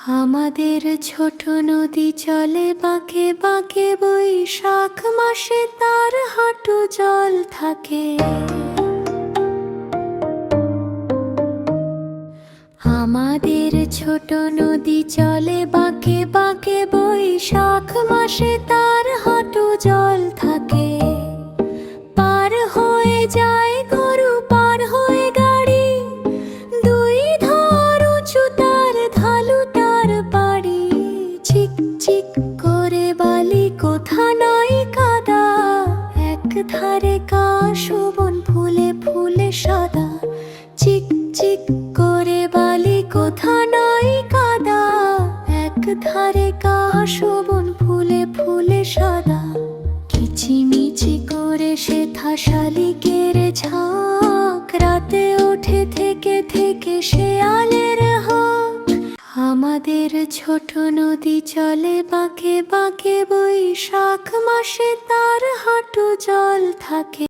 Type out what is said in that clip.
আমাদের ছোট নদী চলে বাঁকে বাঁকে, বৈশাখ মাসে তার হাঁটু জল থাকে। আমাদের ছোট নদী চলে বাঁকে বাঁকে, বৈশাখ মাসে তার হাঁটু জল থাকে। পার হয়ে যায় গরু, পার হয়ে গাড়ি, দুই ধর উঁচু তার ঢালু তার বাড়ি। চিক চিক করে বালি, কোথা নয় কাদা, এক ধারে কাশবন ফুলে ফুলে সাদা। চিক চিক করে বালি, কোথা নয় কাদা, এক ধারে কাশবন ফুলে ফুলে সাদা। কিচিমিচি করে সেথা শালিকের ঝাঁক, রাতে ওঠে থেকে থেকে শেয়ালের হাঁক। আমাদের ছোট নদী চলে বাঁকে বাঁকে, বৈশাখ মাসে তার হাঁটু জল থাকে।